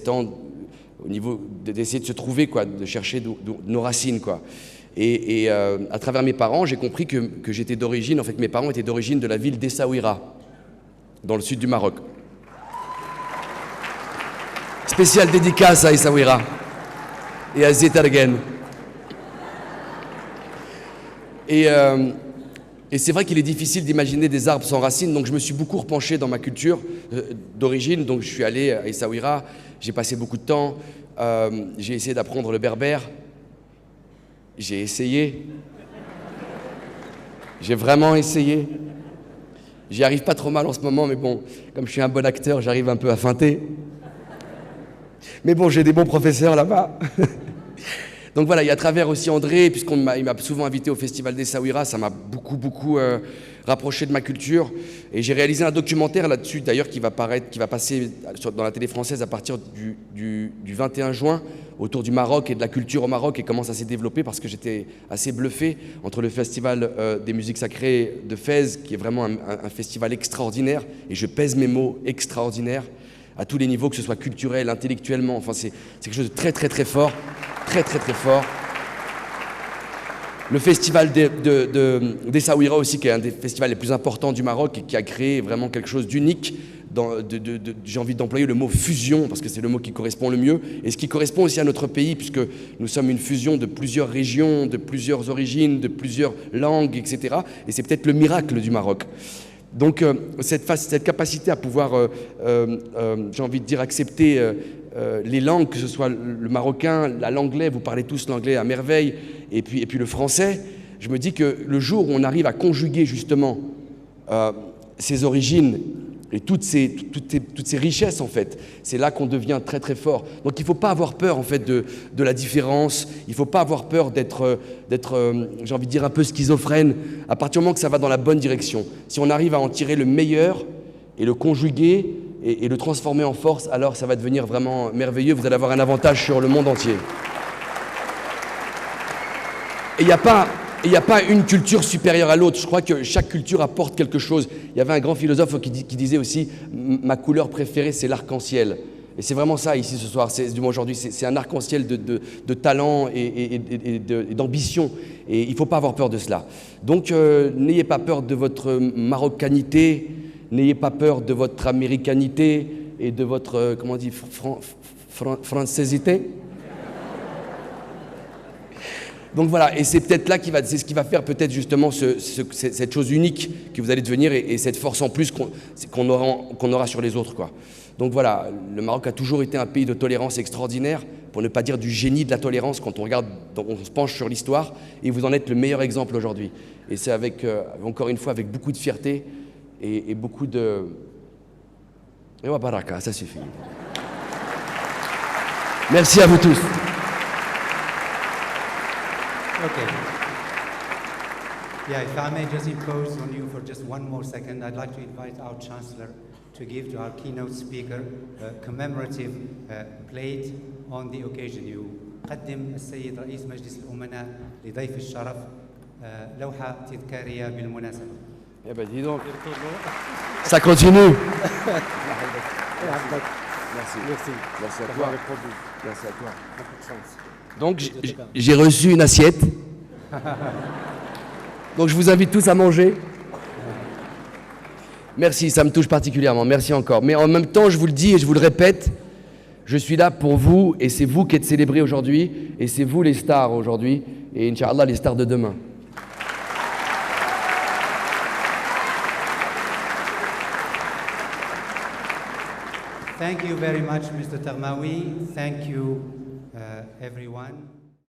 Temps au niveau d'essayer de se trouver, quoi, de chercher nos racines, quoi. Et à travers mes parents, j'ai compris que j'étais d'origine, en fait, mes parents étaient d'origine de la ville d'Essaouira, dans le sud du Maroc. Spéciale dédicace à Essaouira et à Zetargen. Et c'est vrai qu'il est difficile d'imaginer des arbres sans racines, donc je me suis beaucoup repenché dans ma culture d'origine. Donc je suis allé à Essaouira, j'ai passé beaucoup de temps, j'ai essayé d'apprendre le berbère, j'ai essayé, j'ai vraiment essayé. J'y arrive pas trop mal en ce moment, mais bon, comme je suis un bon acteur, j'arrive un peu à feinter. Mais bon, j'ai des bons professeurs là-bas. Donc voilà, et à travers aussi André, puisqu'il m'a souvent invité au festival d'Essaouira, ça m'a beaucoup rapproché de ma culture. Et j'ai réalisé un documentaire là-dessus, d'ailleurs, qui va passer dans la télé française à partir du 21 juin, autour du Maroc et de la culture au Maroc, et comment ça s'est développé, parce que j'étais assez bluffé entre le festival des musiques sacrées de Fès, qui est vraiment un festival extraordinaire, et je pèse mes mots, extraordinaire, à tous les niveaux, que ce soit culturel, intellectuellement, enfin c'est quelque chose de très fort, très fort. Le festival d'Essaouira aussi, qui est un des festivals les plus importants du Maroc et qui a créé vraiment quelque chose d'unique. J'ai envie d'employer le mot fusion, parce que c'est le mot qui correspond le mieux, et ce qui correspond aussi à notre pays, puisque nous sommes une fusion de plusieurs régions, de plusieurs origines, de plusieurs langues, etc. Et c'est peut-être le miracle du Maroc. Donc cette capacité à pouvoir, j'ai envie de dire, accepter les langues, que ce soit le marocain, l'anglais, vous parlez tous l'anglais à merveille, et puis le français, je me dis que le jour où on arrive à conjuguer justement ces origines et toutes ces richesses, en fait, c'est là qu'on devient très fort. Donc il ne faut pas avoir peur, en fait, de la différence, il ne faut pas avoir peur d'être j'ai envie de dire, un peu schizophrène, à partir du moment que ça va dans la bonne direction. Si on arrive à en tirer le meilleur et le conjuguer et le transformer en force, alors ça va devenir vraiment merveilleux, vous allez avoir un avantage sur le monde entier. Et il n'y a pas une culture supérieure à l'autre. Je crois que chaque culture apporte quelque chose. Il y avait un grand philosophe qui disait aussi « Ma couleur préférée, c'est l'arc-en-ciel ». Et c'est vraiment ça ici ce soir, du moins aujourd'hui, c'est un arc-en-ciel de talent et d'ambition. Et il ne faut pas avoir peur de cela. Donc n'ayez pas peur de votre marocanité, n'ayez pas peur de votre américanité et de votre, comment on dit, françaisité. Donc voilà, et c'est peut-être là c'est ce qui va faire peut-être justement cette chose unique que vous allez devenir et cette force en plus qu'on aura sur les autres, quoi. Donc voilà, le Maroc a toujours été un pays de tolérance extraordinaire, pour ne pas dire du génie de la tolérance quand on regarde, on se penche sur l'histoire, et vous en êtes le meilleur exemple aujourd'hui. Et c'est encore une fois, avec beaucoup de fierté et beaucoup de... Et wa baraka, ça suffit. Merci à vous tous. Okay. Yeah, if I may just impose on you for just one more second, I'd like to invite our Chancellor to give to our keynote speaker a commemorative plate on the occasion. يقدم السيد رئيس مجلس الأمناء لضيف الشرف لوحة تذكارية بالمناسبة. Eh ben dis donc, ça continue. Merci à toi. Merci à toi. Donc j'ai reçu une assiette. Donc je vous invite tous à manger. Merci, ça me touche particulièrement, merci encore. Mais en même temps, je vous le dis et je vous le répète, je suis là pour vous et c'est vous qui êtes célébrés aujourd'hui et c'est vous les stars aujourd'hui et Inch'Allah les stars de demain. Thank you very much, Mr. Termaoui. Thank you, everyone.